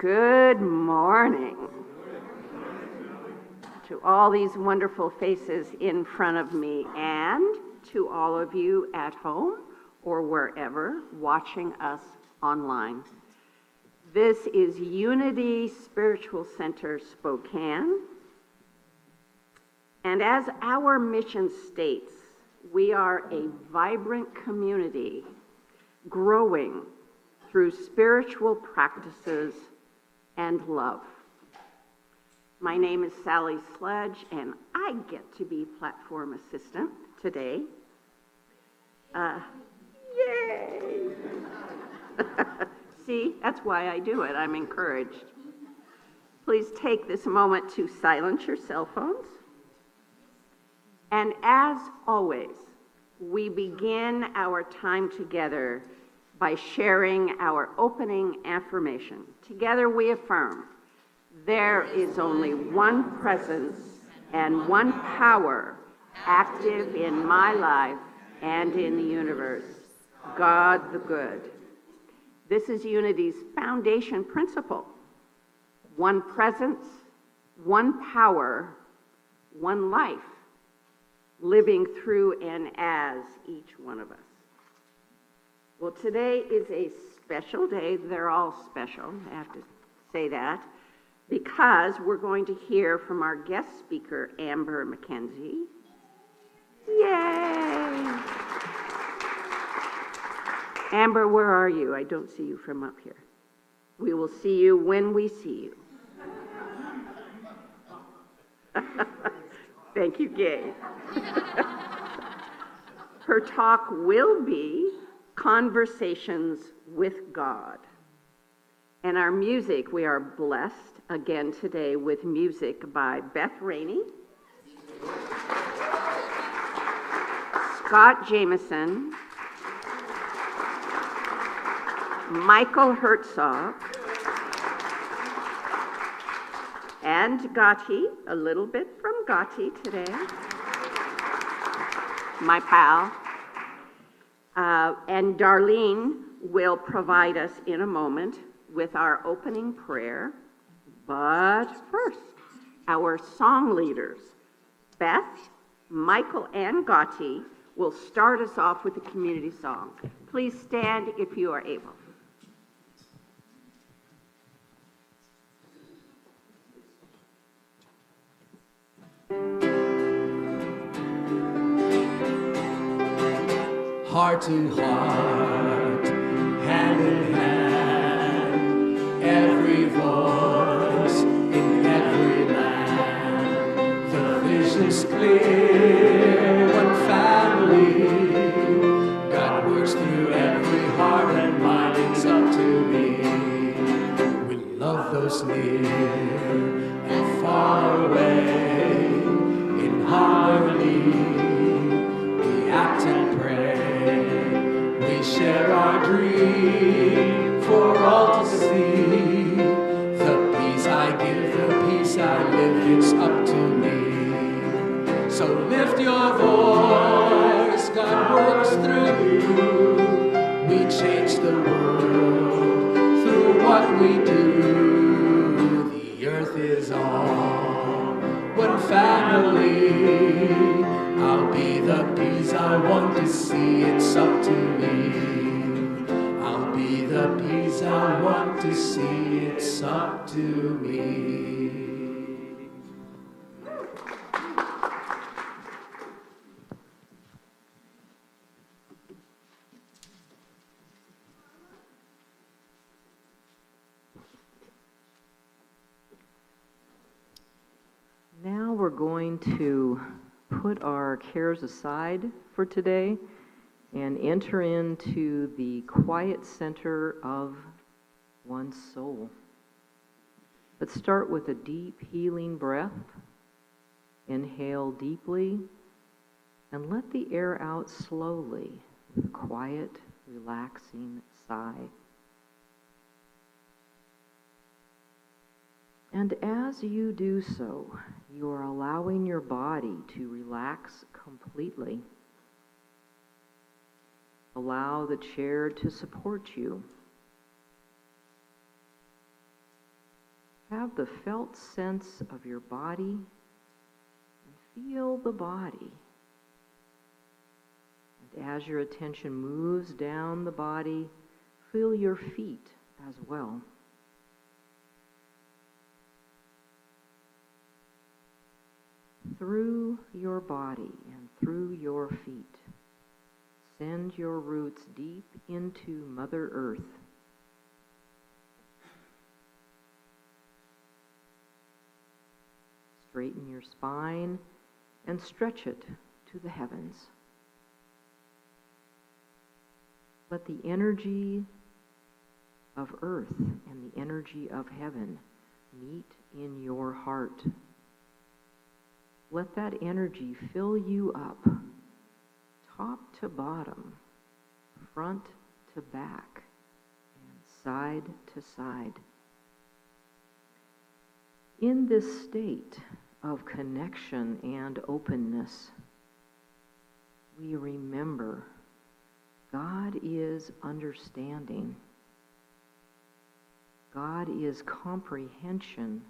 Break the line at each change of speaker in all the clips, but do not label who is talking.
Good morning to all these wonderful faces in front of me and to all of you at home or wherever watching us online. This is Unity Spiritual Center Spokane, and as our mission states, we are a vibrant community growing through spiritual practices and love. My name is Sally Sledge, and I get to be platform assistant today. Yay! See, that's why I do it. I'm encouraged. Please take this moment to silence your cell phones. And as always, we begin our time together by sharing our opening affirmation. Together we affirm, there is only one presence and one power active in my life and in the universe, God the Good. This is Unity's foundation principle. One presence, one power, one life, living through and as each one of us. Well, today is a special day. They're all special, I have to say that, because we're going to hear from our guest speaker, Amber McKenzie. Yay! Amber, where are you? I don't see you from up here. We will see you when we see you. Thank you, Gabe. Her talk will be Conversations with God. And our music, we are blessed again today with music by Beth Rainey, Scott Jameson, Michael Herzog, and Gotti, a little bit from Gotti today, my pal. And Darlene will provide us in a moment with our opening prayer. But first, our song leaders, Beth, Michael, and Gotti, will start us off with a community song. Please stand if you are able.
Heart to heart, hand in hand, every voice in every land. The vision's clear, one family. God works through every heart and mind. It's up to me. We love those near and far away in harmony. We act and pray. We share our dream for all to see. The peace I give, the peace I live, it's up to me. So lift your voice, God works through you. We change the world through what we do. The earth is all one family. I'll be the peace I want to see, it's up to me. I'll be the peace I want to see, it's up to me.
Now we're going to put our cares aside for today and enter into the quiet center of one's soul. Let's start with a deep healing breath. Inhale deeply and let the air out slowly with a quiet, relaxing sigh. And as you do so, you are allowing your body to relax completely. Allow the chair to support you. Have the felt sense of your body and feel the body. And as your attention moves down the body, feel your feet as well. Through your body and through your feet, send your roots deep into Mother Earth. Straighten your spine and stretch it to the heavens. Let the energy of earth and the energy of heaven meet in your heart. Let that energy fill you up, top to bottom, front to back, and side to side. In this state of connection and openness, we remember God is understanding. God is comprehension.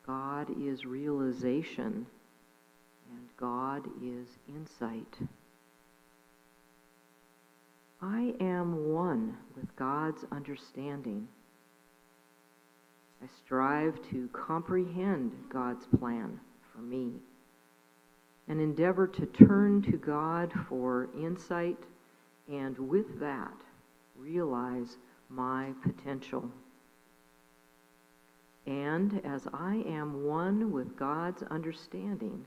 God is realization. And God is insight. I am one with God's understanding. I strive to comprehend God's plan for me and endeavor to turn to God for insight and with that realize my potential. And as I am one with God's understanding,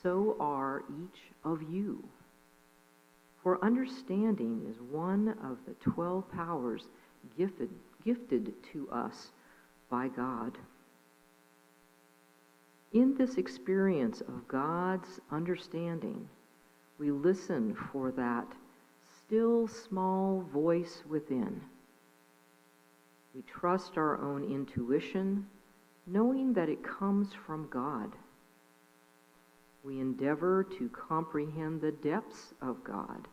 so are each of you. For understanding is one of the 12 powers gifted to us by God. In this experience of God's understanding, we listen for that still small voice within. We trust our own intuition, knowing that it comes from God. We endeavor to comprehend the depths of God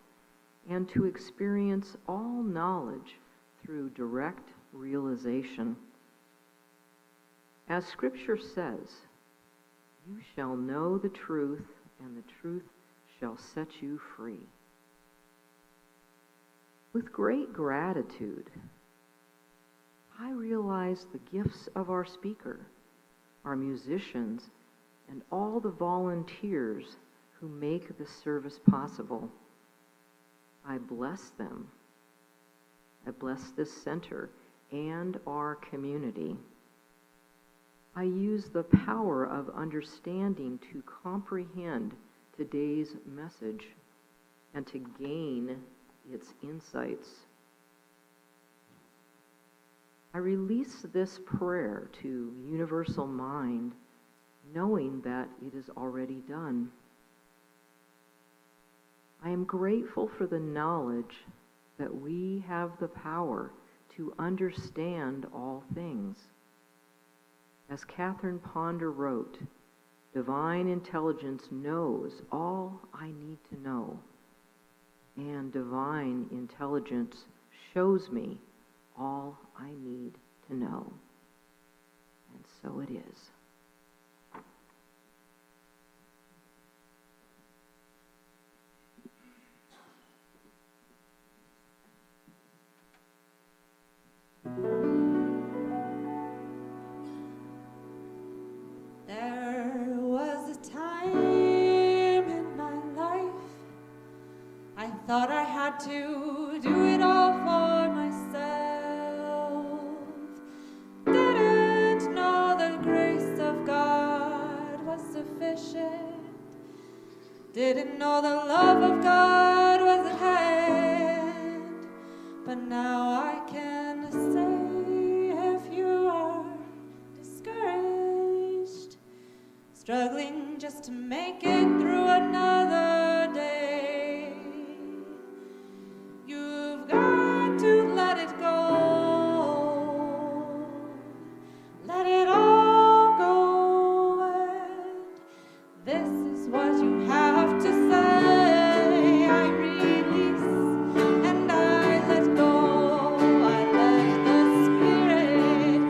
and to experience all knowledge through direct realization. As Scripture says, you shall know the truth, and the truth shall set you free. With great gratitude, I realize the gifts of our speaker, our musicians, and all the volunteers who make this service possible. I bless them. I bless this center and our community. I use the power of understanding to comprehend today's message and to gain its insights. I release this prayer to Universal Mind, knowing that it is already done. I am grateful for the knowledge that we have the power to understand all things. As Catherine Ponder wrote, divine intelligence knows all I need to know, and divine intelligence shows me all I need to know. And so it is.
There was a time in my life I thought I had to do it all for myself. Didn't know the grace of God was sufficient. Didn't know the love of God was at hand. But now I can say, if you are discouraged, struggling just to make it through another day, you've got to let it go. Let it all go. And this is what you have to say. I release and I let go. I let the Spirit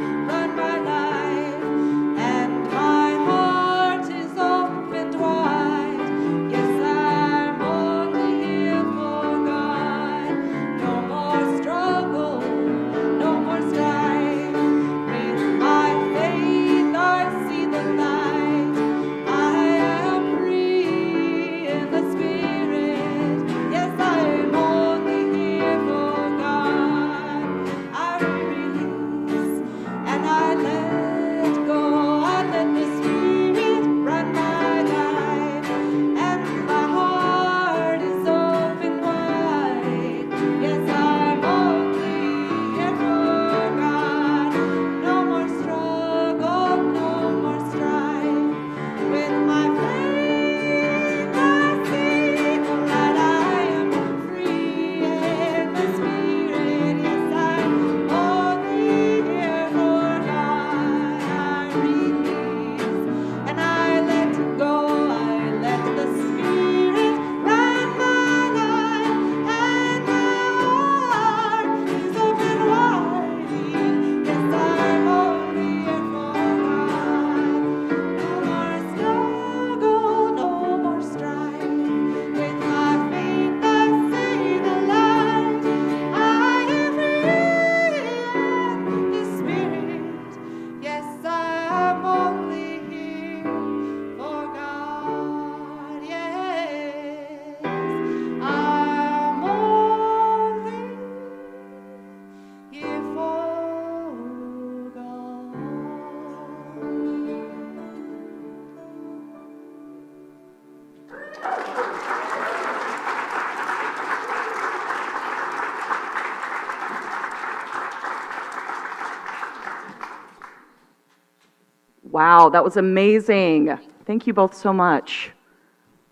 Wow, that was amazing. Thank you both so much.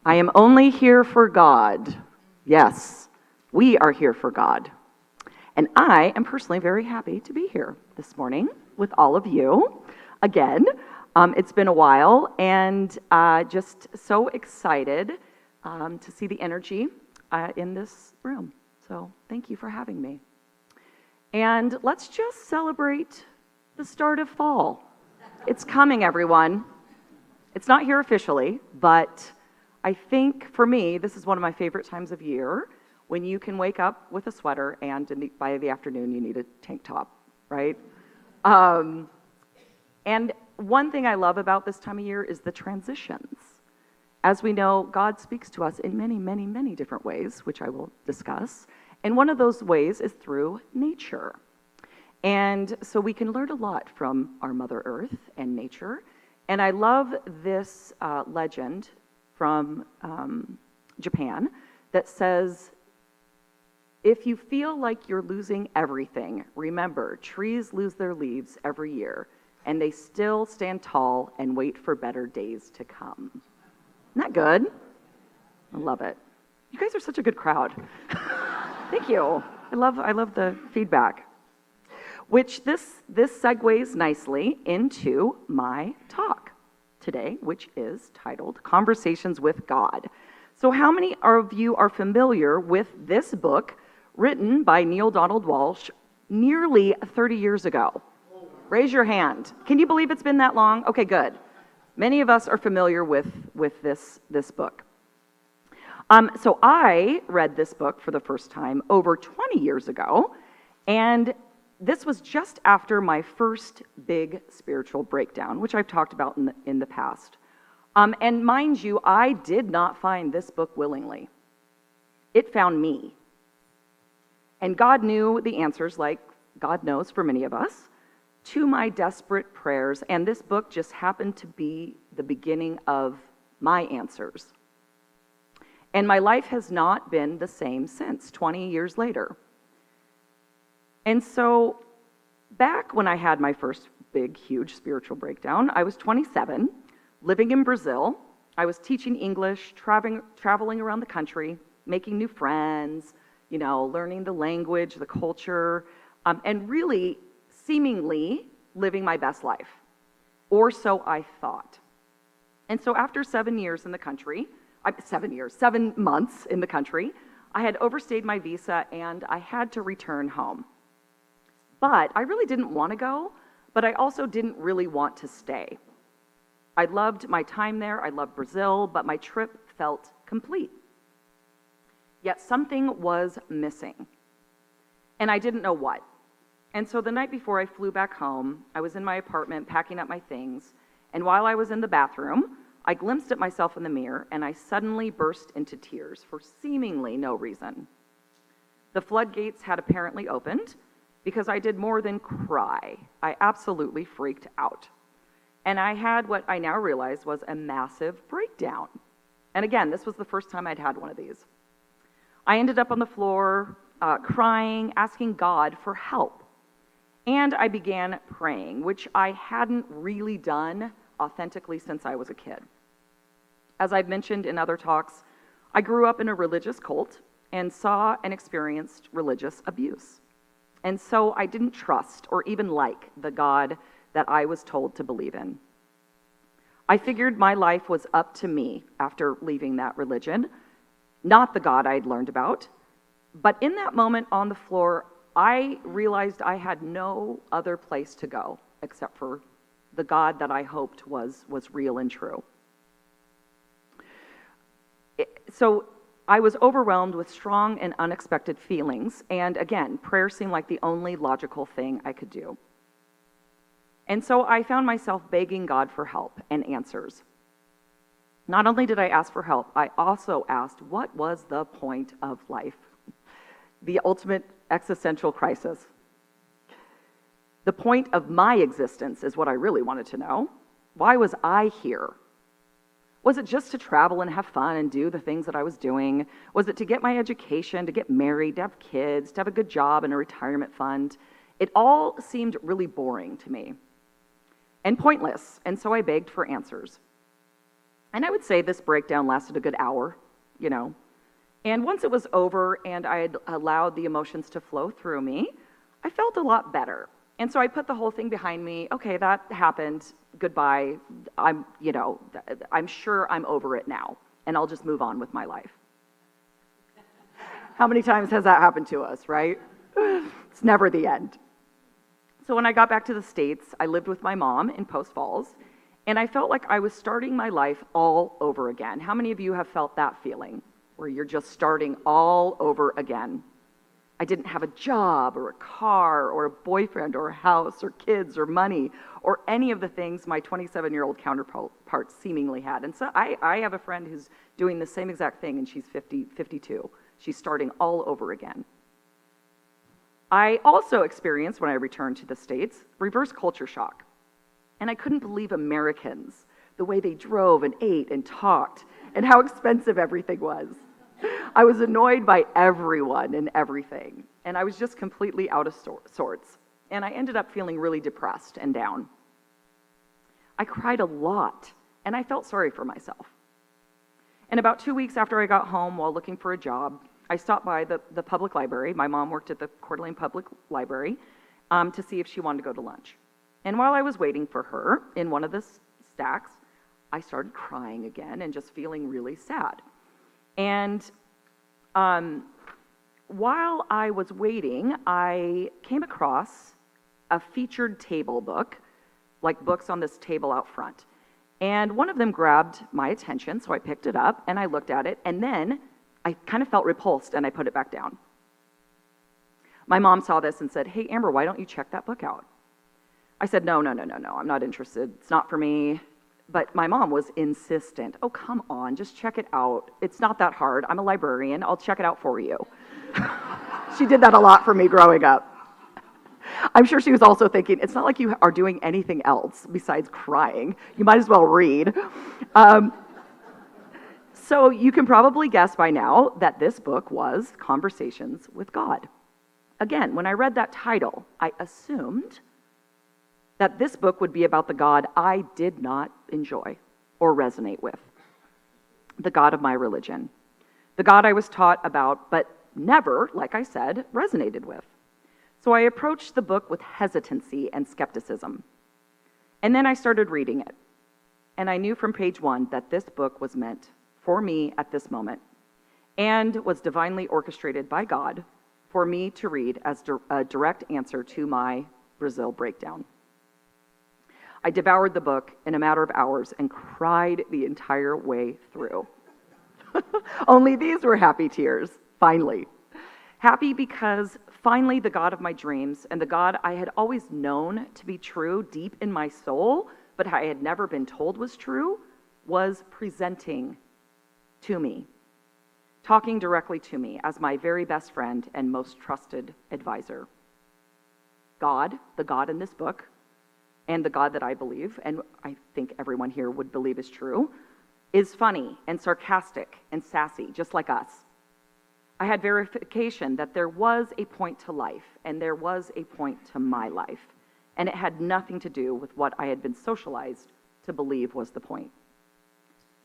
I am only here for God. Yes, we are here for God. And I am personally very happy to be here this morning with all of you. Again, it's been a while, and just so excited to see the energy in this room. So thank you for having me. And let's just celebrate the start of fall. It's coming, everyone. It's not here officially, but I think for me, this is one of my favorite times of year when you can wake up with a sweater and by the afternoon you need a tank top, right? And one thing I love about this time of year is the transitions. As we know, God speaks to us in many, many, many different ways, which I will discuss. And one of those ways is through nature. And so we can learn a lot from our Mother Earth and nature. And I love this legend from Japan that says, if you feel like you're losing everything, remember, trees lose their leaves every year, and they still stand tall and wait for better days to come. Isn't that good? I love it. You guys are such a good crowd. Thank you. I love the feedback. Which this segues nicely into my talk today, which is titled Conversations with God. So how many of you are familiar with this book written by Neil Donald Walsh nearly 30 years ago? Raise your hand. Can you believe it's been that long? Okay, good. Many of us are familiar with this book. So I read this book for the first time over 20 years ago, and this was just after my first big spiritual breakdown, which I've talked about in the past. And mind you, I did not find this book willingly. It found me. And God knew the answers, like God knows for many of us, to my desperate prayers, and this book just happened to be the beginning of my answers. And my life has not been the same since, 20 years later. And so back when I had my first big, huge spiritual breakdown, I was 27, living in Brazil. I was teaching English, traveling around the country, making new friends, learning the language, the culture, and really seemingly living my best life. Or so I thought. And so after 7 years in the country, 7 months in the country, I had overstayed my visa and I had to return home. But I really didn't want to go, but I also didn't really want to stay. I loved my time there, I loved Brazil, but my trip felt complete. Yet something was missing, and I didn't know what. And so the night before I flew back home, I was in my apartment packing up my things, and while I was in the bathroom, I glimpsed at myself in the mirror, and I suddenly burst into tears for seemingly no reason. The floodgates had apparently opened, because I did more than cry. I absolutely freaked out. And I had what I now realize was a massive breakdown. And again, this was the first time I'd had one of these. I ended up on the floor, crying, asking God for help. And I began praying, which I hadn't really done authentically since I was a kid. As I've mentioned in other talks, I grew up in a religious cult and saw and experienced religious abuse. And so I didn't trust or even like the God that I was told to believe in. I figured my life was up to me after leaving that religion, not the God I'd learned about. But in that moment on the floor, I realized I had no other place to go except for the God that I hoped was real and true. So I was overwhelmed with strong and unexpected feelings, and again, prayer seemed like the only logical thing I could do. And so I found myself begging God for help and answers. Not only did I ask for help, I also asked, what was the point of life? The ultimate existential crisis. The point of my existence is what I really wanted to know. Why was I here? Was it just to travel and have fun and do the things that I was doing? Was it to get my education, to get married, to have kids, to have a good job and a retirement fund? It all seemed really boring to me. and pointless, and so I begged for answers. And I would say this breakdown lasted a good hour, you know. And once it was over and I had allowed the emotions to flow through me, I felt a lot better. And so I put the whole thing behind me. Okay, that happened. Goodbye. I'm sure I'm over it now, and I'll just move on with my life. How many times has that happened to us, right? It's never the end. So when I got back to the States, I lived with my mom in Post Falls, and I felt like I was starting my life all over again. How many of you have felt that feeling, where you're just starting all over again? I didn't have a job or a car or a boyfriend or a house or kids or money or any of the things my 27-year-old counterpart seemingly had. And so I have a friend who's doing the same exact thing, and she's 52. She's starting all over again. I also experienced, when I returned to the States, reverse culture shock. And I couldn't believe Americans, the way they drove and ate and talked, and how expensive everything was. I was annoyed by everyone and everything, and I was just completely out of sorts. And I ended up feeling really depressed and down. I cried a lot, and I felt sorry for myself. And about 2 weeks after I got home while looking for a job, I stopped by the public library. My mom worked at the Coeur d'Alene Public Library to see if she wanted to go to lunch. And while I was waiting for her in one of the stacks, I started crying again and just feeling really sad. And while I was waiting, I came across a featured table book, like books on this table out front. And one of them grabbed my attention, so I picked it up and I looked at it, and then I kind of felt repulsed and I put it back down. My mom saw this and said, "Hey, Amber, why don't you check that book out?" I said, No, I'm not interested. It's not for me. But my mom was insistent. "Oh, come on, just check it out. It's not that hard. I'm a librarian. I'll check it out for you." She did that a lot for me growing up. I'm sure she was also thinking, it's not like you are doing anything else besides crying. You might as well read. So you can probably guess by now that this book was Conversations with God. Again, when I read that title, I assumed that this book would be about the God I did not enjoy or resonate with, the God of my religion, the God I was taught about, but never, like I said, resonated with. So I approached the book with hesitancy and skepticism. And then I started reading it. And I knew from page 1 that this book was meant for me at this moment and was divinely orchestrated by God for me to read as a direct answer to my Brazil breakdown. I devoured the book in a matter of hours and cried the entire way through. Only these were happy tears, finally. Happy because finally the God of my dreams and the God I had always known to be true deep in my soul, but I had never been told was true, was presenting to me, talking directly to me as my very best friend and most trusted advisor. God, the God in this book, and the God that I believe, and I think everyone here would believe is true, is funny and sarcastic and sassy, just like us. I had verification that there was a point to life, and there was a point to my life, and it had nothing to do with what I had been socialized to believe was the point.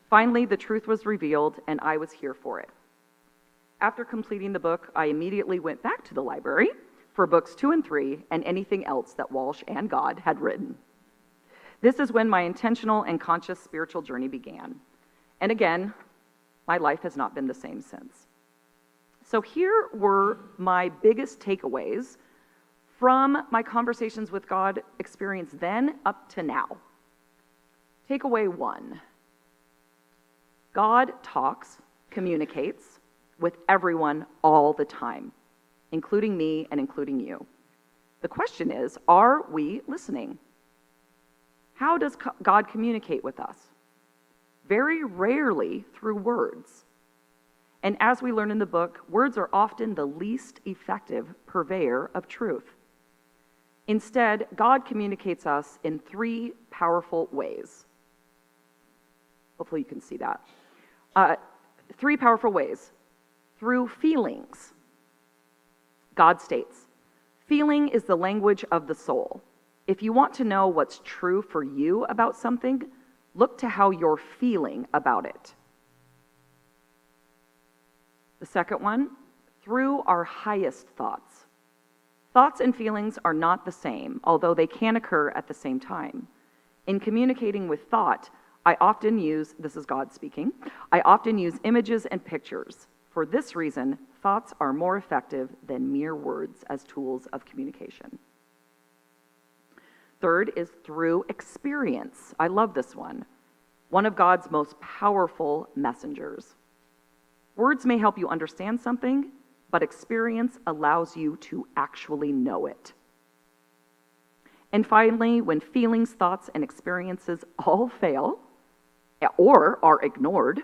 Finally, the truth was revealed, and I was here for it. After completing the book, I immediately went back to the library for books 2 and 3 and anything else that Walsh and God had written. This is when my intentional and conscious spiritual journey began. And again, my life has not been the same since. So here were my biggest takeaways from my conversations with God experience then up to now. Takeaway 1. God talks, communicates with everyone all the time, including me and including you. The question is, are we listening? How does God communicate with us? Very rarely through words. And as we learn in the book, words are often the least effective purveyor of truth. Instead, God communicates us in 3 powerful ways. Hopefully you can see that. 3 powerful ways. Through feelings. God states, "Feeling is the language of the soul. If you want to know what's true for you about something, look to how you're feeling about it. The second one, through our highest thoughts. Thoughts and feelings are not the same, although they can occur at the same time. In communicating with thought, I often use, this is God speaking, I often use images and pictures. For this reason, thoughts are more effective than mere words as tools of communication. Third is through experience. I love this one. One of God's most powerful messengers. Words may help you understand something, but experience allows you to actually know it. And finally, when feelings, thoughts, and experiences all fail or are ignored,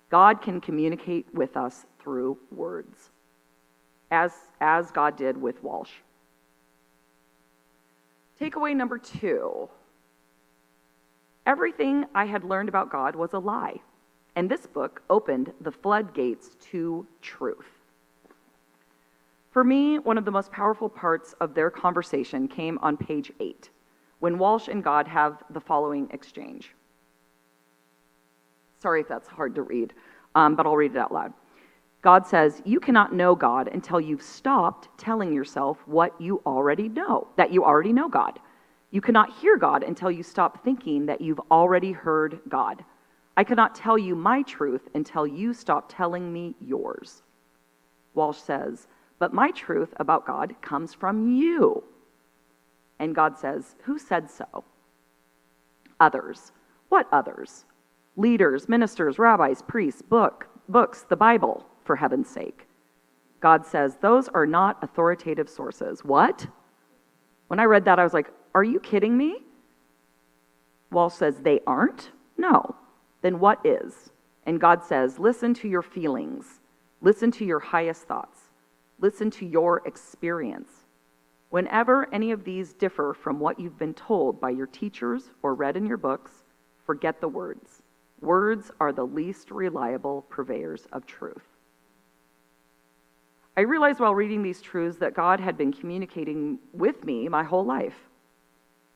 God can communicate with us through words, as God did with Walsh. Takeaway number 2. Everything I had learned about God was a lie, and this book opened the floodgates to truth. For me, one of the most powerful parts of their conversation came on page 8, when Walsh and God have the following exchange. Sorry if that's hard to read, but I'll read it out loud. God says, you cannot know God until you've stopped telling yourself what you already know, that you already know God. You cannot hear God until you stop thinking that you've already heard God. I cannot tell you my truth until you stop telling me yours. Walsh says, but my truth about God comes from you. And God says, who said so? Others. What others? Leaders, ministers, rabbis, priests, books, the Bible, for heaven's sake. God says, those are not authoritative sources. What? When I read that, I was like, are you kidding me? Walsh says, they aren't? No. Then what is? And God says, listen to your feelings. Listen to your highest thoughts. Listen to your experience. Whenever any of these differ from what you've been told by your teachers or read in your books, forget the words. Words are the least reliable purveyors of truth. I realized while reading these truths that God had been communicating with me my whole life.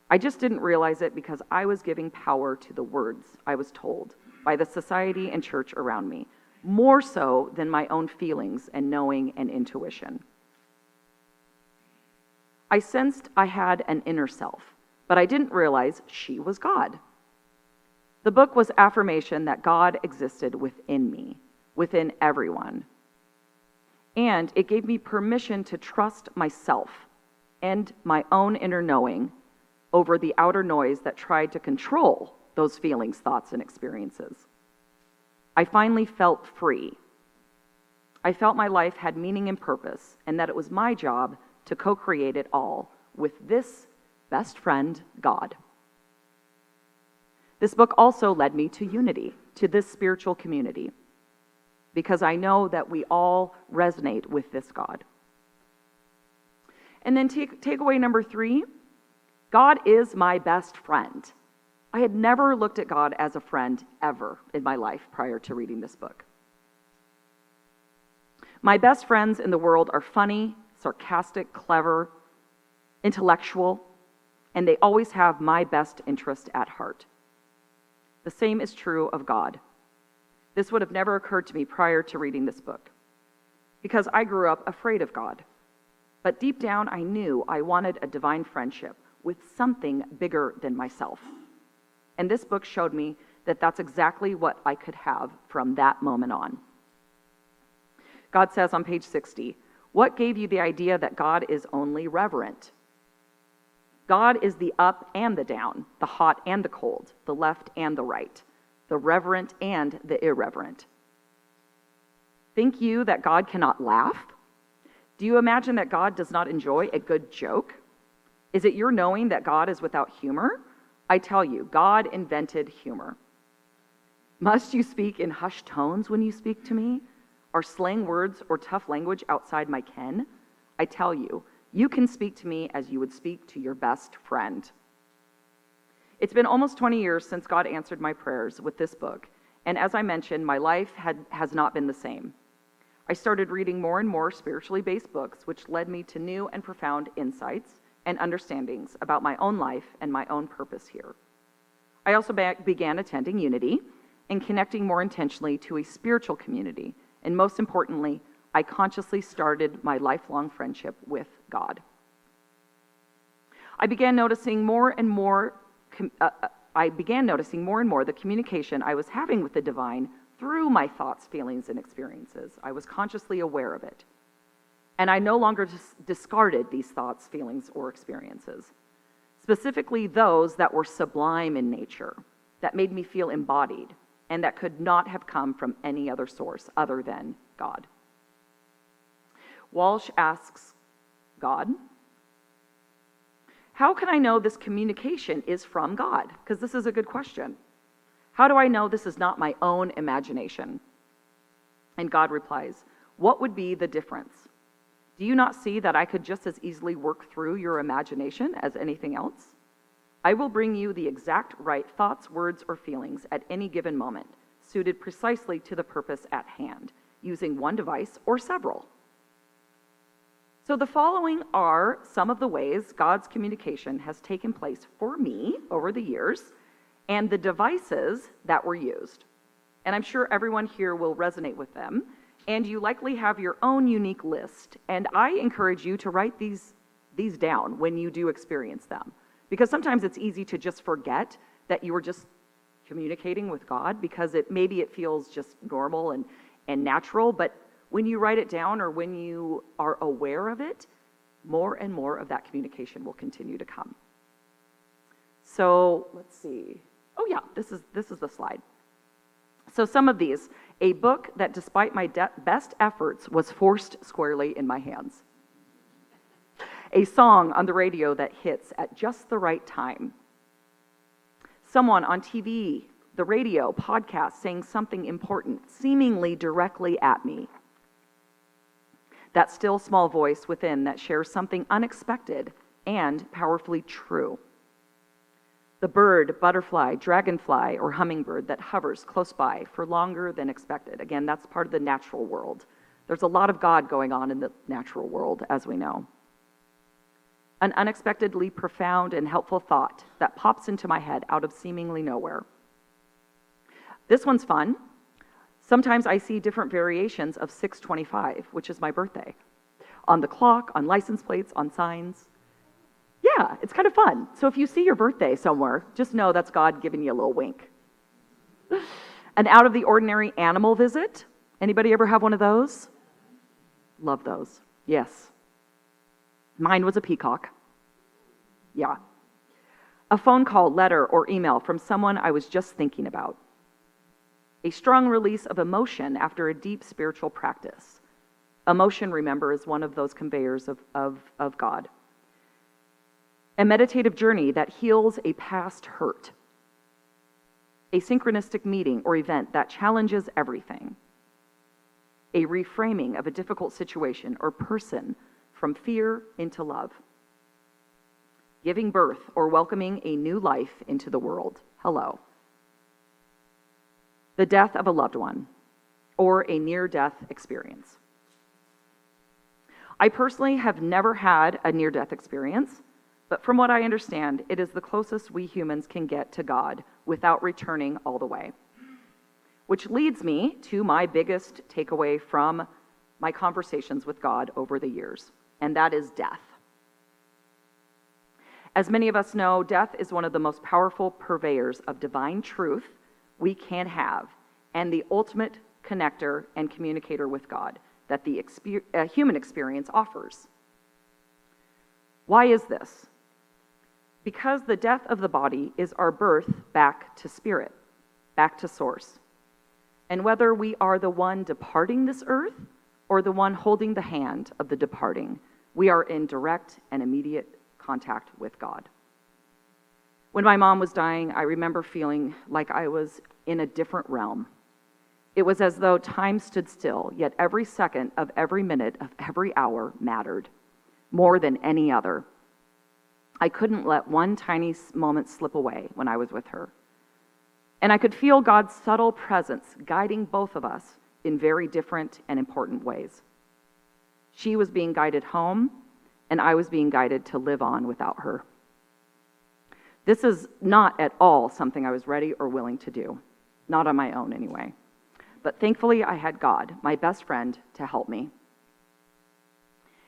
I just didn't realize it because I was giving power to the words I was told by the society and church around me, more so than my own feelings and knowing and intuition. I sensed I had an inner self, but I didn't realize she was God. The book was affirmation that God existed within me, within everyone. And it gave me permission to trust myself and my own inner knowing over the outer noise that tried to control those feelings, thoughts, and experiences. I finally felt free. I felt my life had meaning and purpose, and that it was my job to co-create it all with this best friend, God. This book also led me to unity, to this spiritual community, because I know that we all resonate with this God. And then takeaway number 3, God is my best friend. I had never looked at God as a friend ever in my life prior to reading this book. My best friends in the world are funny, sarcastic, clever, intellectual, and they always have my best interest at heart. The same is true of God. This would have never occurred to me prior to reading this book, because I grew up afraid of God. But deep down, I knew I wanted a divine friendship with something bigger than myself. And this book showed me that that's exactly what I could have from that moment on. God says on page 60, what gave you the idea that God is only reverent? God is the up and the down, the hot and the cold, the left and the right, the reverent and the irreverent. Think you that God cannot laugh? Do you imagine that God does not enjoy a good joke? Is it your knowing that God is without humor? I tell you, God invented humor. Must you speak in hushed tones when you speak to me? Are slang words or tough language outside my ken? I tell you, you can speak to me as you would speak to your best friend. It's been almost 20 years since God answered my prayers with this book, and as I mentioned, my life has not been the same. I started reading more and more spiritually based books, which led me to new and profound insights, and understandings about my own life and my own purpose here. I also began attending Unity and connecting more intentionally to a spiritual community. And most importantly, I consciously started my lifelong friendship with God. I began noticing more and more the communication I was having with the divine through my thoughts, feelings, and experiences. I was consciously aware of it. And I no longer discarded these thoughts, feelings, or experiences, specifically those that were sublime in nature, that made me feel embodied, and that could not have come from any other source other than God. Walsh asks God, how can I know this communication is from God? Because this is a good question. How do I know this is not my own imagination? And God replies, what would be the difference? Do you not see that I could just as easily work through your imagination as anything else? I will bring you the exact right thoughts, words, or feelings at any given moment, suited precisely to the purpose at hand, using one device or several. So the following are some of the ways God's communication has taken place for me over the years, and the devices that were used. And I'm sure everyone here will resonate with them, and you likely have your own unique list. And I encourage you to write these down when you do experience them. Because sometimes it's easy to just forget that you were just communicating with God, because maybe it feels just normal and natural, but when you write it down or when you are aware of it, more and more of that communication will continue to come. So let's see. Oh yeah, this is the slide. So some of these, a book that despite my best efforts was forced squarely in my hands. A song on the radio that hits at just the right time. Someone on TV, the radio, podcast saying something important, seemingly directly at me. That still small voice within that shares something unexpected and powerfully true. The bird, butterfly, dragonfly, or hummingbird that hovers close by for longer than expected. Again, that's part of the natural world. There's a lot of God going on in the natural world, as we know. An unexpectedly profound and helpful thought that pops into my head out of seemingly nowhere. This one's fun. Sometimes I see different variations of 625, which is my birthday, on the clock, on license plates, on signs. Yeah, it's kind of fun. So if you see your birthday somewhere, just know that's God giving you a little wink. An out-of-the-ordinary animal visit. Anybody ever have one of those? Love those. Yes. Mine was a peacock. Yeah. A phone call, letter, or email from someone I was just thinking about. A strong release of emotion after a deep spiritual practice. Emotion, remember, is one of those conveyors of God. A meditative journey that heals a past hurt. A synchronistic meeting or event that challenges everything. A reframing of a difficult situation or person from fear into love. Giving birth or welcoming a new life into the world. Hello. The death of a loved one, or a near-death experience. I personally have never had a near-death experience, but from what I understand, it is the closest we humans can get to God without returning all the way. Which leads me to my biggest takeaway from my conversations with God over the years, and that is death. As many of us know, death is one of the most powerful purveyors of divine truth we can have, and the ultimate connector and communicator with God that the human experience offers. Why is this? Because the death of the body is our birth back to spirit, back to source. And whether we are the one departing this earth or the one holding the hand of the departing, we are in direct and immediate contact with God. When my mom was dying, I remember feeling like I was in a different realm. It was as though time stood still, yet every second of every minute of every hour mattered more than any other. I couldn't let one tiny moment slip away when I was with her. And I could feel God's subtle presence guiding both of us in very different and important ways. She was being guided home, and I was being guided to live on without her. This is not at all something I was ready or willing to do, not on my own anyway. But thankfully, I had God, my best friend, to help me.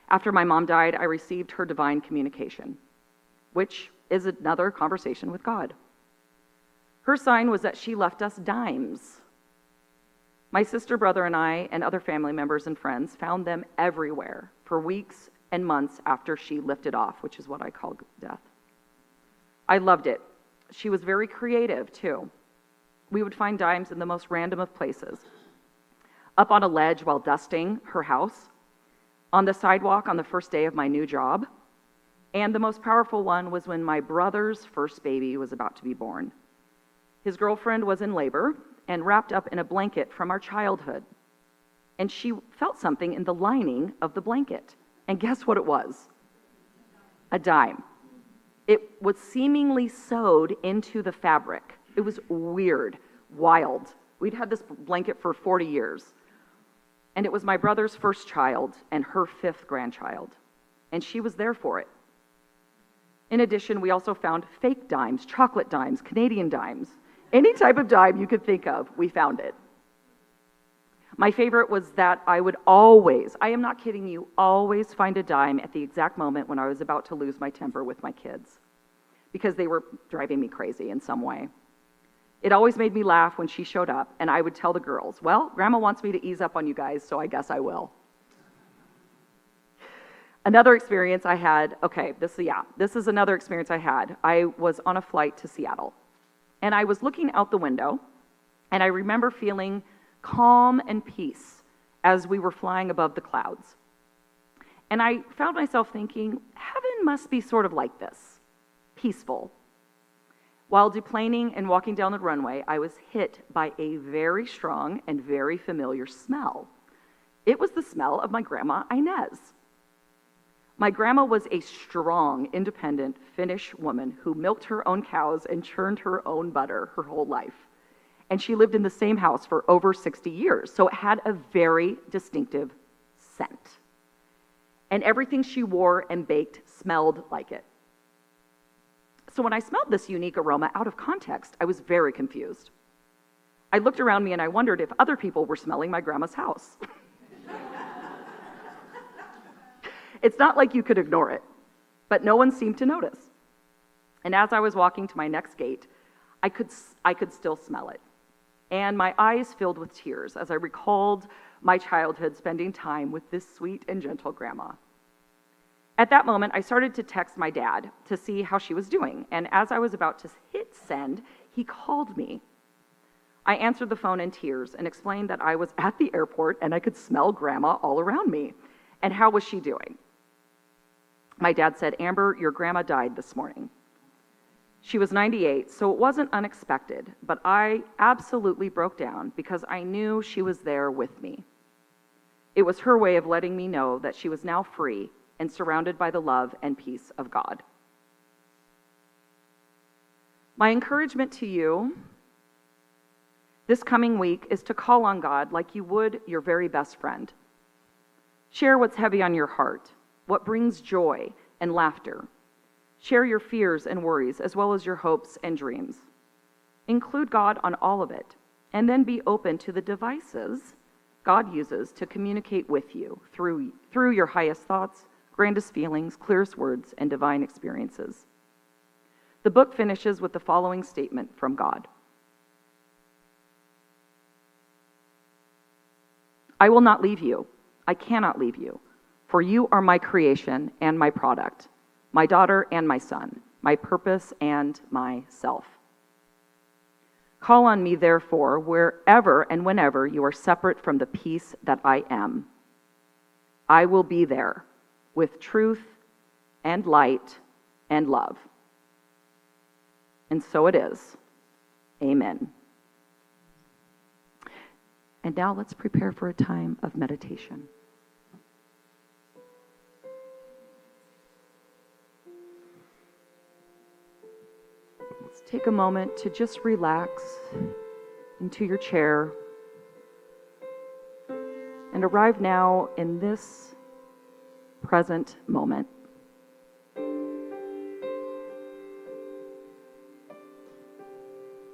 After my mom died, I received her divine communication, which is another conversation with God. Her sign was that she left us dimes. My sister, brother, and I, and other family members and friends found them everywhere for weeks and months after she lifted off, which is what I call death. I loved it. She was very creative, too. We would find dimes in the most random of places. Up on a ledge while dusting her house, on the sidewalk on the first day of my new job, and the most powerful one was when my brother's first baby was about to be born. His girlfriend was in labor and wrapped up in a blanket from our childhood, and she felt something in the lining of the blanket. And guess what it was? A dime. It was seemingly sewed into the fabric. It was weird, wild. We'd had this blanket for 40 years. And it was my brother's first child and her 5th grandchild. And she was there for it. In addition, we also found fake dimes, chocolate dimes, Canadian dimes. Any type of dime you could think of, we found it. My favorite was that I would always, I am not kidding you, always find a dime at the exact moment when I was about to lose my temper with my kids, because they were driving me crazy in some way. It always made me laugh when she showed up, and I would tell the girls, well, Grandma wants me to ease up on you guys, so I guess I will. Another experience I had, this is another experience I had. I was on a flight to Seattle, and I was looking out the window, and I remember feeling calm and peace as we were flying above the clouds. And I found myself thinking, heaven must be sort of like this, peaceful. While deplaning and walking down the runway, I was hit by a very strong and very familiar smell. It was the smell of my grandma Inez. My grandma was a strong, independent Finnish woman who milked her own cows and churned her own butter her whole life. And she lived in the same house for over 60 years, so it had a very distinctive scent. And everything she wore and baked smelled like it. So when I smelled this unique aroma out of context, I was very confused. I looked around me and I wondered if other people were smelling my grandma's house. It's not like you could ignore it, but no one seemed to notice. And as I was walking to my next gate, I could still smell it. And my eyes filled with tears as I recalled my childhood spending time with this sweet and gentle grandma. At that moment, I started to text my dad to see how she was doing. And as I was about to hit send, he called me. I answered the phone in tears and explained that I was at the airport and I could smell grandma all around me. And how was she doing? My dad said, Amber, your grandma died this morning. She was 98, so it wasn't unexpected, but I absolutely broke down because I knew she was there with me. It was her way of letting me know that she was now free and surrounded by the love and peace of God. My encouragement to you this coming week is to call on God like you would your very best friend. Share what's heavy on your heart, what brings joy and laughter. Share your fears and worries, as well as your hopes and dreams. Include God on all of it, and then be open to the devices God uses to communicate with you through your highest thoughts, grandest feelings, clearest words, and divine experiences. The book finishes with the following statement from God. I will not leave you. I cannot leave you, for you are my creation and my product, my daughter and my son, my purpose and my self. Call on me, therefore, wherever and whenever you are separate from the peace that I am. I will be there with truth and light and love. And so it is. Amen. And now let's prepare for a time of meditation. Let's take a moment to just relax into your chair and arrive now in this present moment.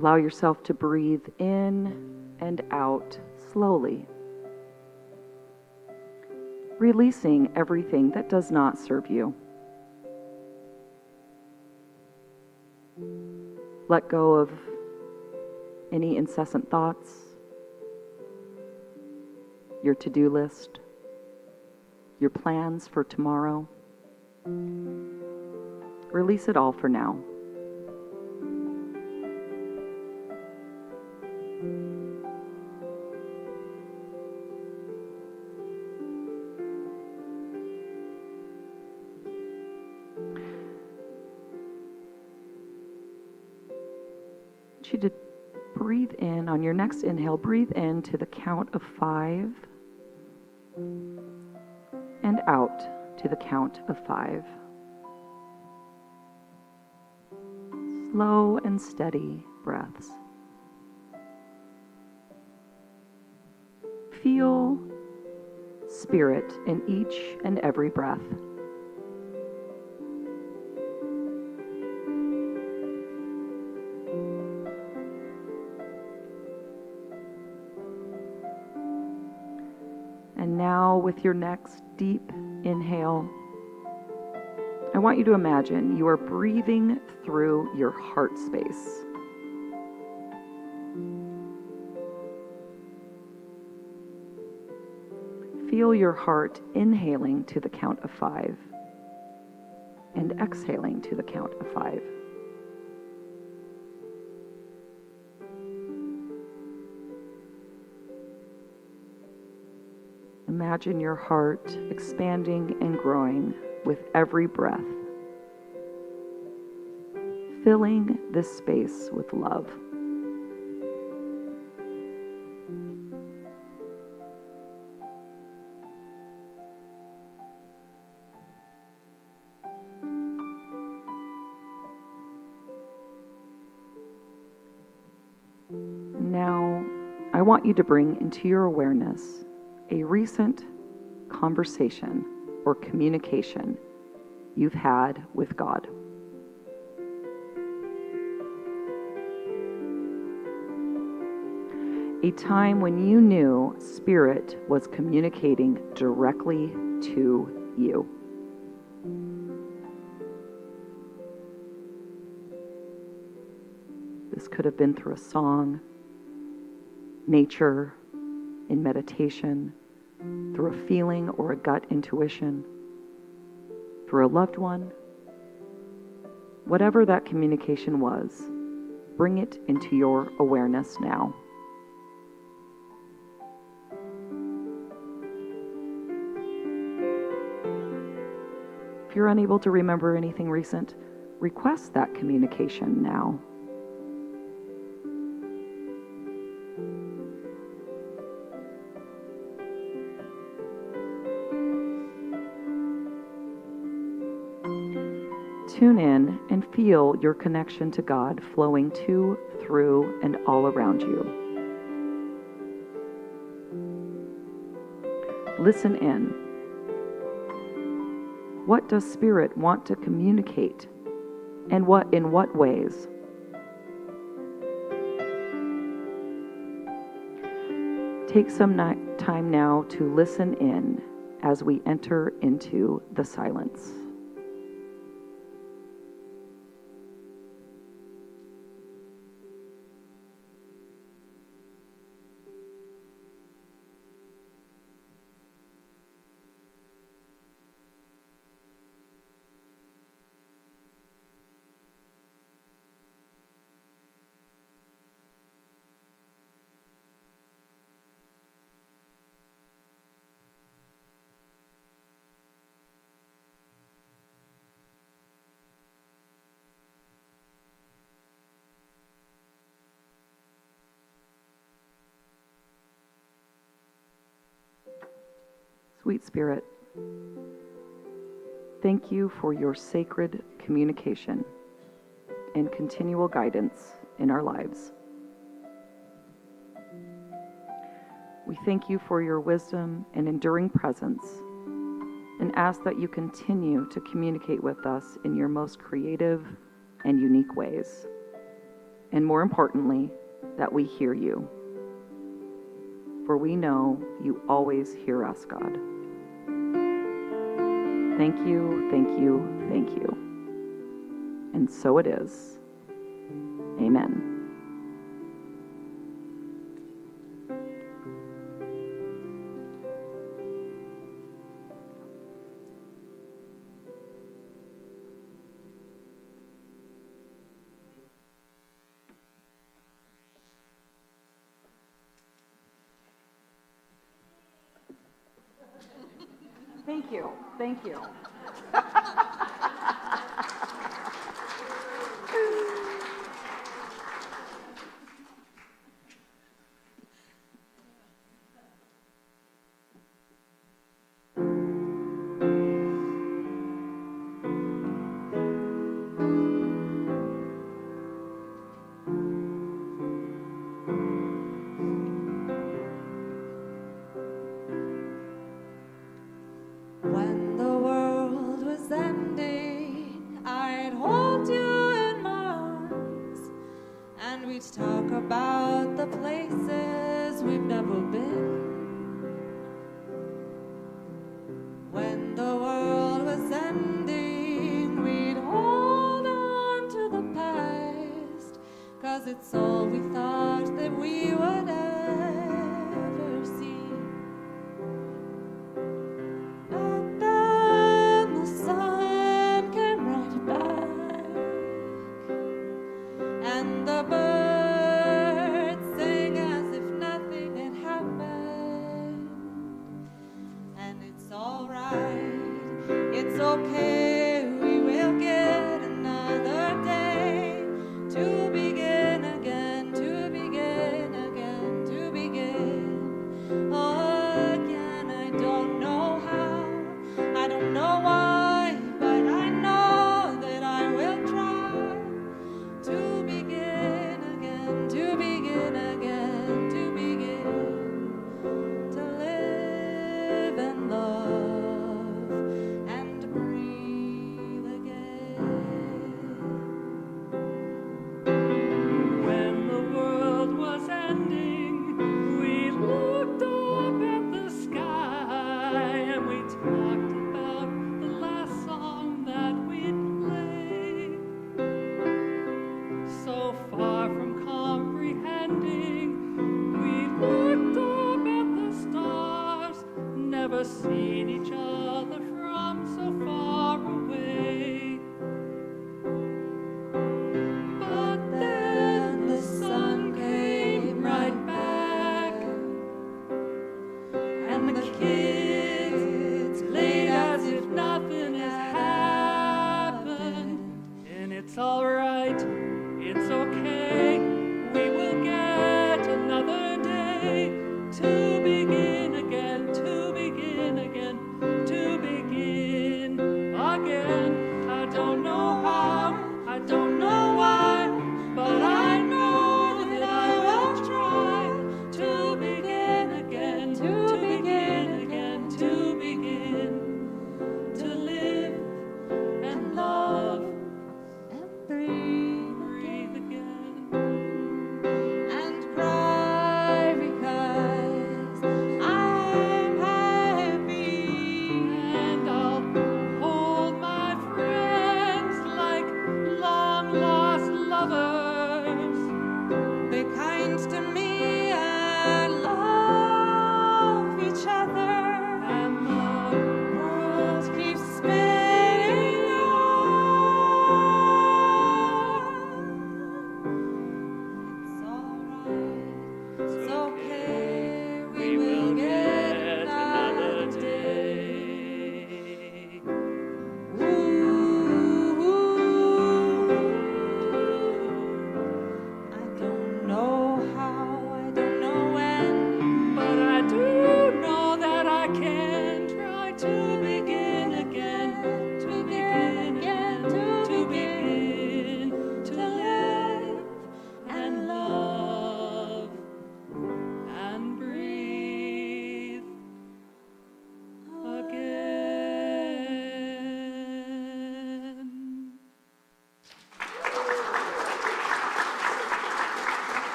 Allow yourself to breathe in and out slowly, releasing everything that does not serve you. Let go of any incessant thoughts, your to-do list, your plans for tomorrow. Release it all for now. I want you to breathe in. On your next inhale, breathe in to the count of 5 and out to the count of 5. Slow and steady breaths. Feel spirit in each and every breath. And now, with your next deep inhale, I want you to imagine you are breathing through your heart space. Feel your heart inhaling to the count of 5 and exhaling to the count of 5. Imagine your heart expanding and growing with every breath, filling this space with love. Now, I want you to bring into your awareness a recent conversation or communication you've had with God. A time when you knew Spirit was communicating directly to you. This could have been through a song, nature, in meditation, through a feeling or a gut intuition, through a loved one. Whatever that communication was, bring it into your awareness now. If you're unable to remember anything recent, request that communication now. Tune in and feel your connection to God flowing to, through, and all around you. Listen in. What does Spirit want to communicate, and in what ways? Take some time now to listen in as we enter into the silence. Sweet Spirit, thank you for your sacred communication and continual guidance in our lives. We thank you for your wisdom and enduring presence and ask that you continue to communicate with us in your most creative and unique ways. and more importantly, that we hear you. For we know you always hear us, God. Thank you, thank you, thank you. And so it is. Amen. Thank you. Thank you.
When the world was ending, I'd hold you in my arms, and we'd talk about the places we've never been. When the world was ending, we'd hold on to the past, 'cause it's all we thought that we would ever see. But then the sun came right back, and the birds sang as if nothing had happened. And it's all right, it's okay, we will get another day to begin again, to begin again, to begin again. I don't know how, I don't know why, but I know that I will try to begin again, to begin again, to begin to live and love and breathe again.
When the world was ending, we looked up at the sky and we talked about the last song that we'd played. So far from comprehending, we looked up at the stars, never seen each other from so far away. But then the sun came right back, and the kids played as if nothing has happened. And it's all right, it's okay, we will get another day to begin again, to begin again, to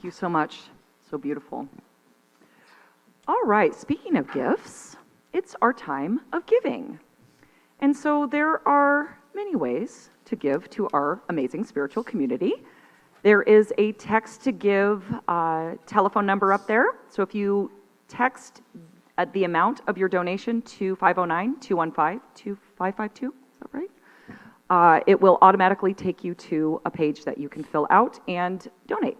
you so much. So beautiful. All right, speaking of gifts, it's our time of giving. And so there are many ways to give to our amazing spiritual community. There is a text to give telephone number up there. So if you text the amount of your donation to 509-215-2552, is that right? It will automatically take you to a page that you can fill out and donate.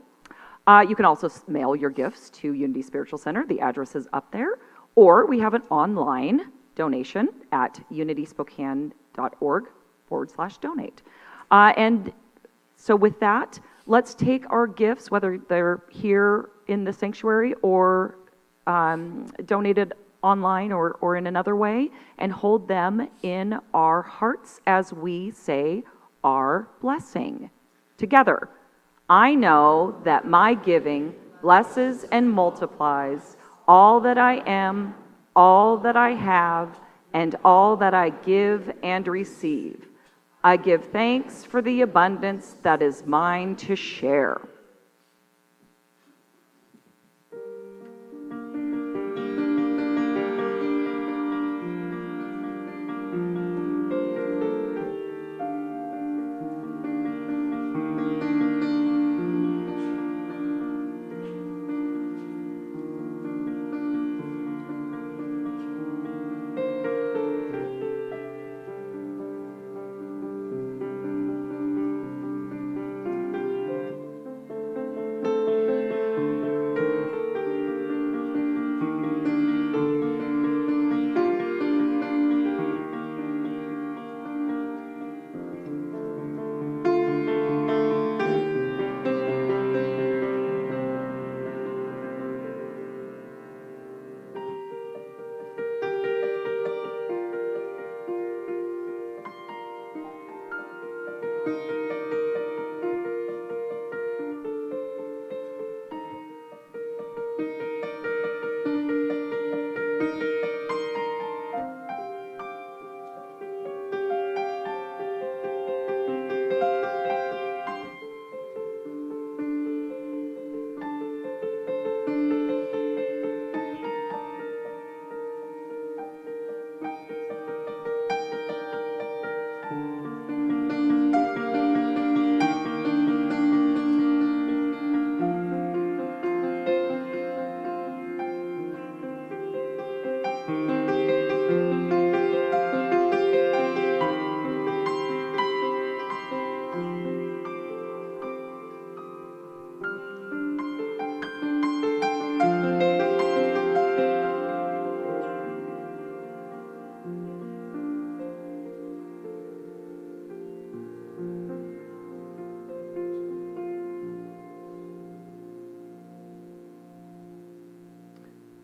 You can also mail your gifts to Unity Spiritual Center. The address is up there. Or we have an online donation at unityspokane.org/donate. And so with that, let's take our gifts, whether they're here in the sanctuary or donated online or in another way, and hold them in our hearts as we say our blessing together. I know that my giving blesses and multiplies all that I am, all that I have, and all that I give and receive. I give thanks for the abundance that is mine to share.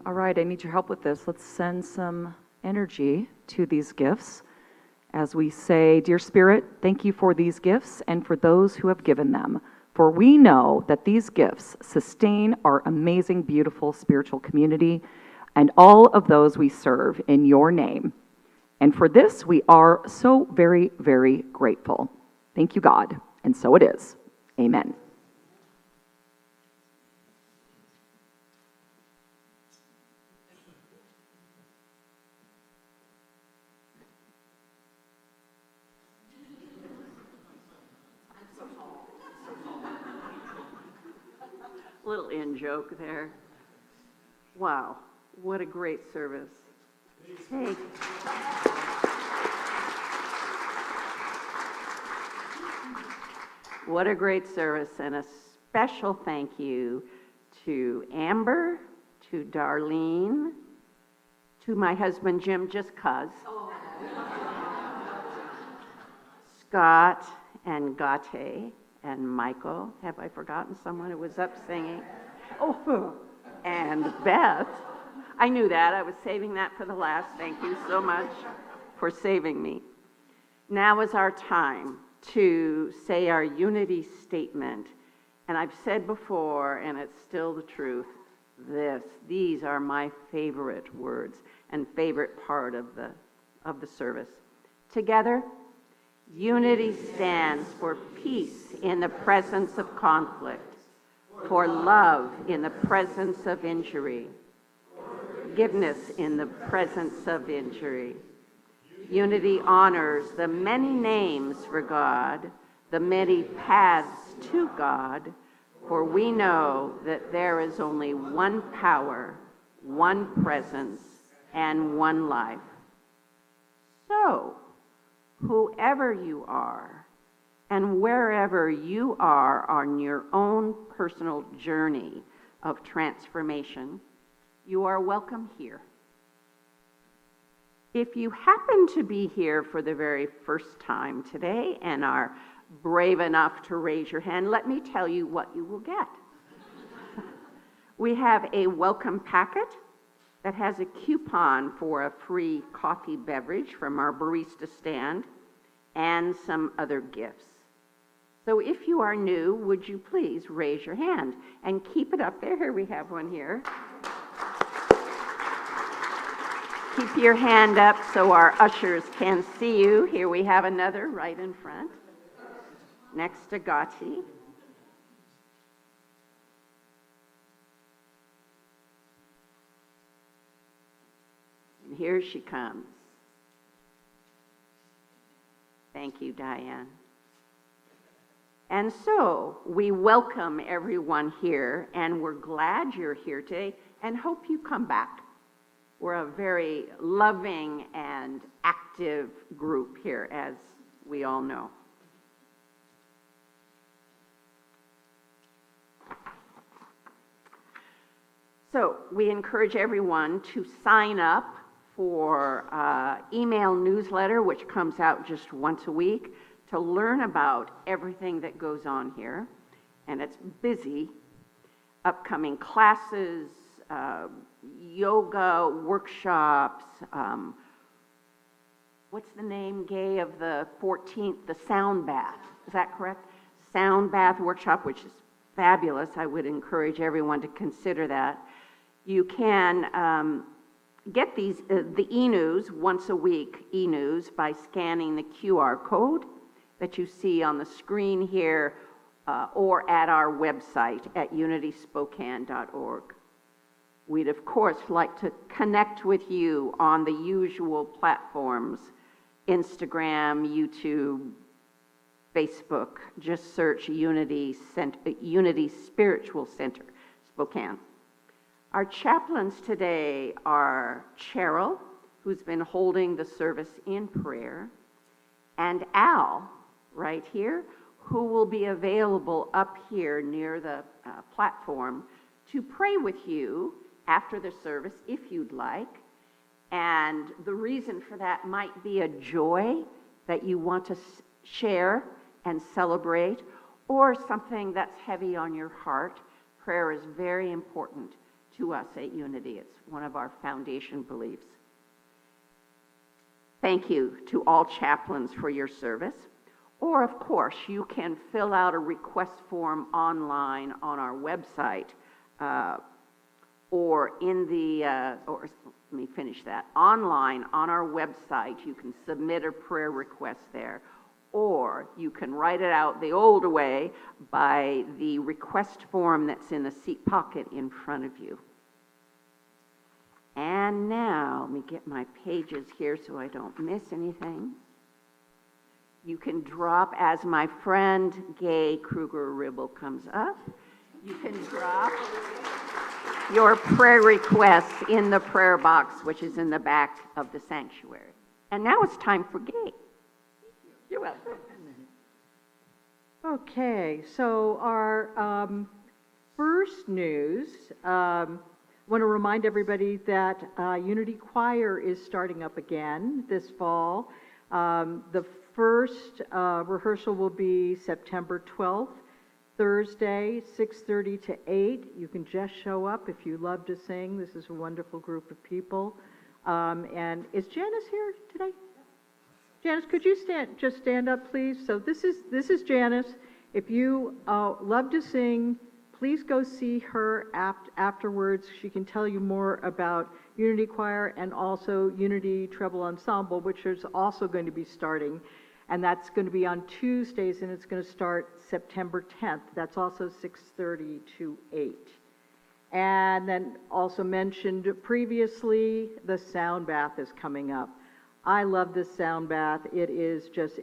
All right, I need your help with this. Let's send some energy to these gifts as we say, Dear Spirit, thank you for these gifts and for those who have given them. For we know that these gifts sustain our amazing, beautiful spiritual community and all of those we serve in your name. And for this, we are so very, very grateful. Thank you, God. And so it is. Amen.
Little in-joke there. Wow, what a great service. Hey. What a great service, and a special thank you to Amber, to Darlene, to my husband Jim, just 'cause. Scott and Gate and Michael. Have I forgotten someone who was up singing? Oh, and Beth. I knew that. I was saving that for the last. Thank you so much for saving me. Now is our time to say our unity statement. And I've said before, and it's still the truth, these are my favorite words and favorite part of the service. Together, unity stands for peace in the presence of conflict, for love in the presence of injury, forgiveness in the presence of injury. Unity honors the many names for God, the many paths to God, for we know that there is only one power, one presence, and one life. So, whoever you are, and wherever you are on your own personal journey of transformation, you are welcome here. If you happen to be here for the very first time today and are brave enough to raise your hand, let me tell you what you will get. We have a welcome packet that has a coupon for a free coffee beverage from our barista stand and some other gifts. So if you are new, would you please raise your hand and keep it up there? Here we have one here. Keep your hand up so our ushers can see you. Here we have another right in front, next to Gati. And here she comes. Thank you, Diane. And so we welcome everyone here, and we're glad you're here today and hope you come back. We're a very loving and active group here, as we all know. So we encourage everyone to sign up for email newsletter, which comes out just once a week, to learn about everything that goes on here. And it's busy. Upcoming classes, yoga workshops, what's the name, Gay, of the 14th? The sound bath, is that correct? Sound bath workshop, which is fabulous. I would encourage everyone to consider that. You can get these, the e-news, once a week e-news, by scanning the QR code that you see on the screen here or at our website at unityspokane.org. We'd, of course, like to connect with you on the usual platforms, Instagram, YouTube, Facebook. Just search Unity Spiritual Center, Spokane. Our chaplains today are Cheryl, who's been holding the service in prayer, and Al, right here, who will be available up here near the platform to pray with you after the service, if you'd like. And the reason for that might be a joy that you want to share and celebrate, or something that's heavy on your heart. Prayer is very important to us at Unity. It's one of our foundation beliefs. Thank you to all chaplains for your service. Or, of course, you can fill out a request form online on our website, or in the, or let me finish that, online on our website. You can submit a prayer request there, or you can write it out the old way by the request form that's in the seat pocket in front of you. And now, let me get my pages here so I don't miss anything. You can drop, as my friend Gay Kruger-Ribble comes up, you can drop your prayer requests in the prayer box, which is in the back of the sanctuary. And now it's time for Gay. You're welcome.
Okay, so our first news, I want to remind everybody that Unity Choir is starting up again this fall. The first rehearsal will be September 12th, Thursday, 6:30 to 8. You can just show up if you love to sing. This is a wonderful group of people. And is Janice here today? Janice, could you just stand up, please? So this is Janice. If you love to sing, please go see her afterwards. She can tell you more about Unity Choir and also Unity Treble Ensemble, which is also going to be starting. and that's going to be on Tuesdays, and it's going to start September 10th. That's also 6:30 to 8. And then also mentioned previously, the sound bath is coming up. I love this sound bath. It is just,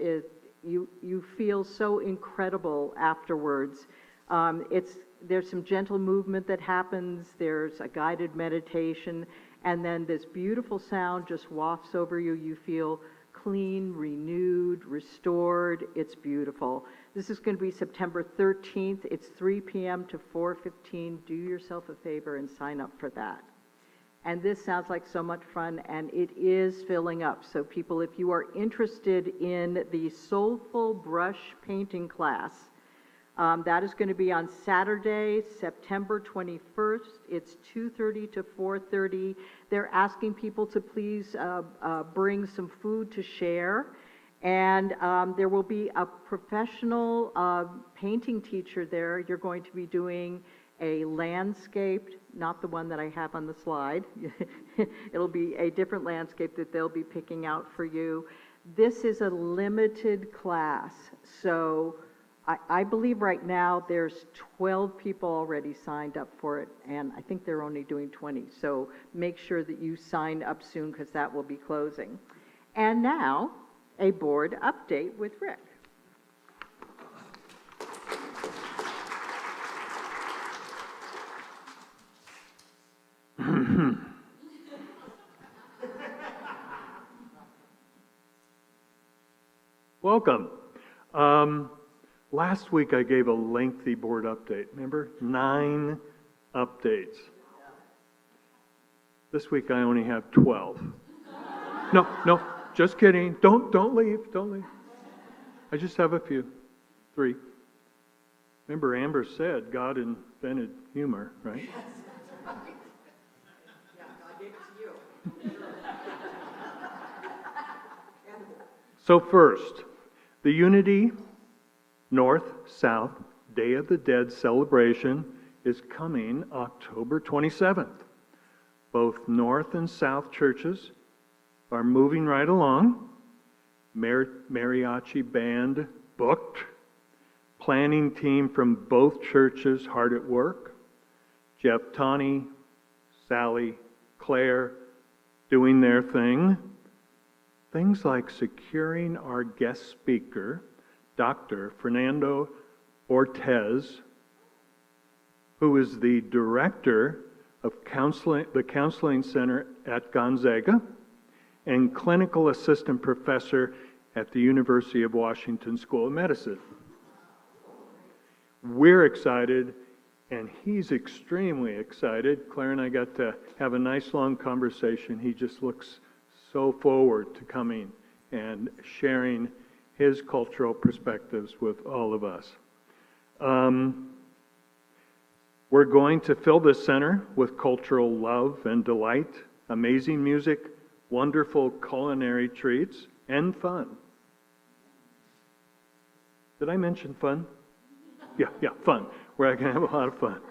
you feel so incredible afterwards. There's some gentle movement that happens, there's a guided meditation, and then this beautiful sound just wafts over you. You feel clean, renewed, restored. It's beautiful. This is going to be September 13th. It's 3 p.m. to 4:15. Do yourself a favor and sign up for that. And this sounds like so much fun, and it is filling up. So people, if you are interested in the Soulful Brush Painting class, that is going to be on Saturday, September 21st. It's 2:30 to 4:30. They're asking people to please bring some food to share. And there will be a professional painting teacher there. You're going to be doing a landscape, not the one that I have on the slide. It'll be a different landscape that they'll be picking out for you. This is a limited class, so I believe right now there's 12 people already signed up for it, and I think they're only doing 20. So make sure that you sign up soon, because that will be closing. And now, a board update with Rick.
Welcome. Last week I gave a lengthy board update. Remember? 9 updates. This week I only have 12. No, just kidding. Don't leave. I just have a few. 3. Remember, Amber said God invented humor, right? Yes, that's right. Yeah, God gave it to you. So first, the Unity North-South Day of the Dead celebration is coming October 27th. Both North and South churches are moving right along. Mariachi band booked. Planning team from both churches hard at work. Jeff, Tawny, Sally, Claire doing their thing. Things like securing our guest speaker, Dr. Fernando Ortez, who is the director of the Counseling Center at Gonzaga and clinical assistant professor at the University of Washington School of Medicine. We're excited, and he's extremely excited. Claire and I got to have a nice long conversation. He just looks so forward to coming and sharing his cultural perspectives with all of us. We're going to fill this center with cultural love and delight, amazing music, wonderful culinary treats, and fun. Did I mention fun? Yeah, fun. We're going to have a lot of fun.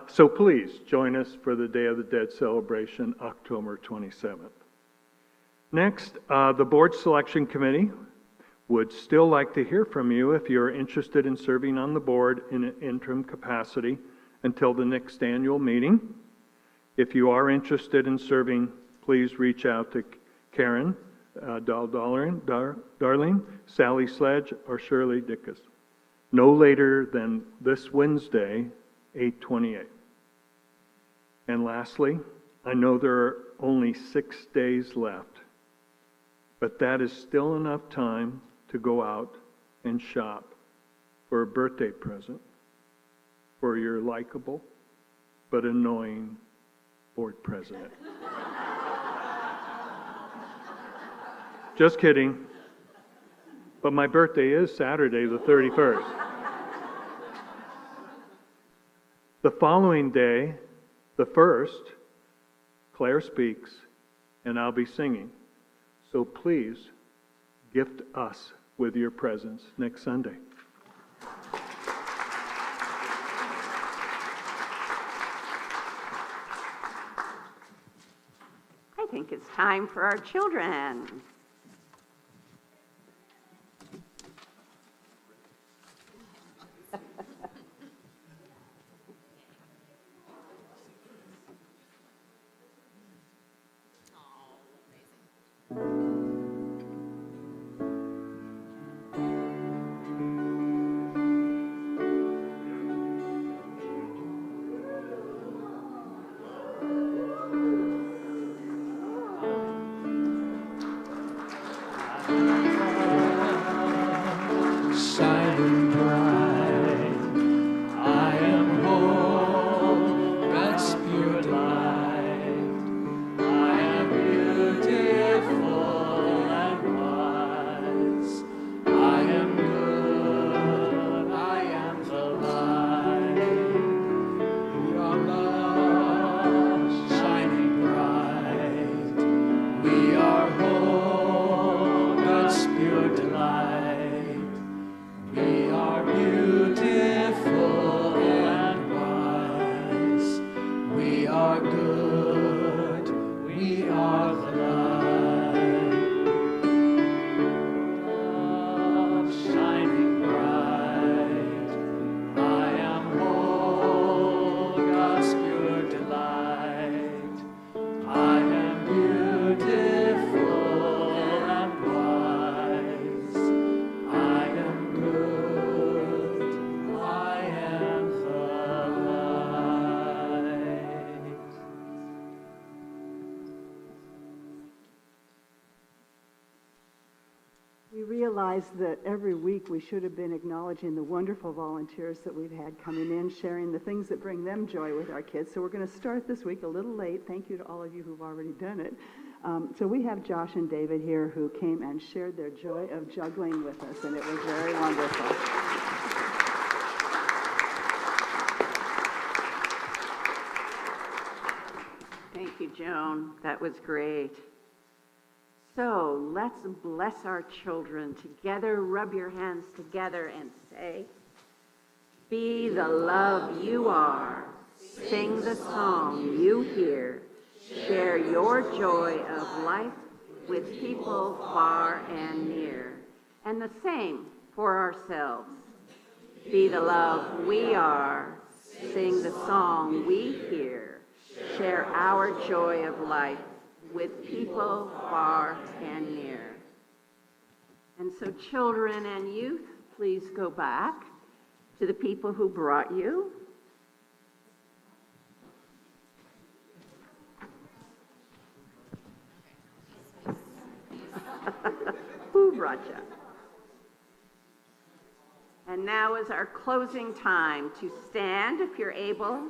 So please join us for the Day of the Dead celebration, October 27th. Next, the Board Selection Committee would still like to hear from you if you're interested in serving on the board in an interim capacity until the next annual meeting. If you are interested in serving, please reach out to Karen Darling, Sally Sledge, or Shirley Dickus. No later than this Wednesday, 8/28. And lastly, I know there are only 6 days left, but that is still enough time to go out and shop for a birthday present for your likable but annoying board president. Just kidding. But my birthday is Saturday the 31st. The following day, the 1st, Claire speaks, and I'll be singing. So please, gift us with your presence next Sunday.
I think it's time for our children.
shining bright. I am whole, God's pure delight. I am beautiful and wise. I am good, I am the light. Your love shining bright. We are whole, God's pure delight. We are beautiful and wise. We are good. We are the light. Love shining bright. I am whole, God's pure delight. I am beautiful and wise. I am good. I am the light.
We realize that every week we should have been acknowledging the wonderful volunteers that we've had coming in, sharing the things that bring them joy with our kids. So we're going to start this week a little late. Thank you to all of you who've already done it. So we have Josh and David here who came and shared their joy of juggling with us, and it was very wonderful.
Thank you, Joan. That was great. So let's bless our children. Together, rub your hands together and say, be the love you are. Sing the song you hear. Share your joy of life with people far and near. And the same for ourselves. Be the love we are. Sing the song we hear. Share our joy of life with people far and near. And so children and youth, please go back to the people who brought you. Who brought you? And now is our closing time to stand, if you're able,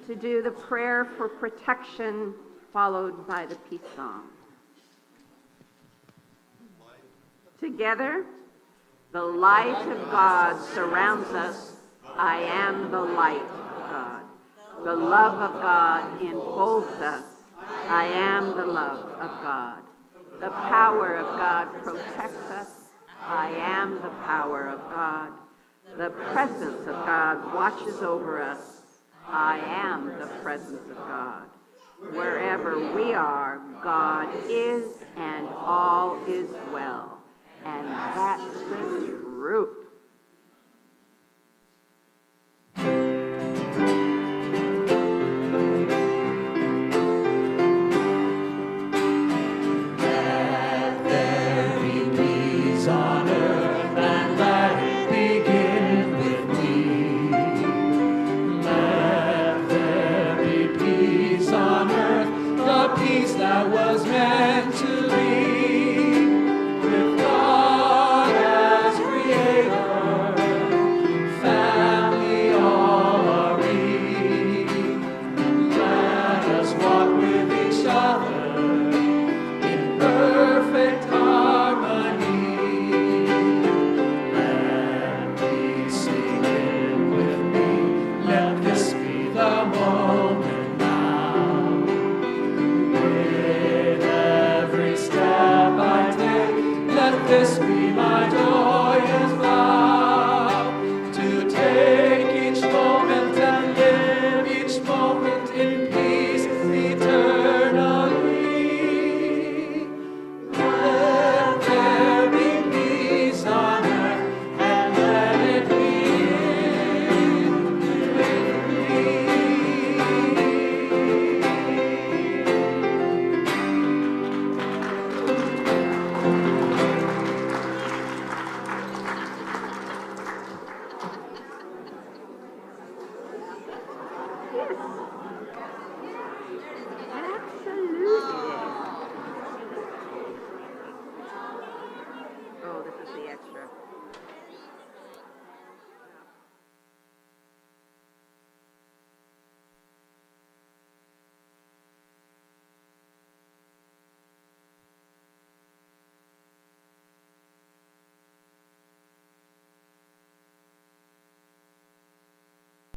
to do the prayer for protection, followed by the peace song. Together, the light of God surrounds us. I am the light of God. The love of God enfolds us. I am the love of God. The power of God protects us. I am the power of God. The presence of God watches over us. I am the presence of God. Wherever we are, God is, and all is well. And that's the truth.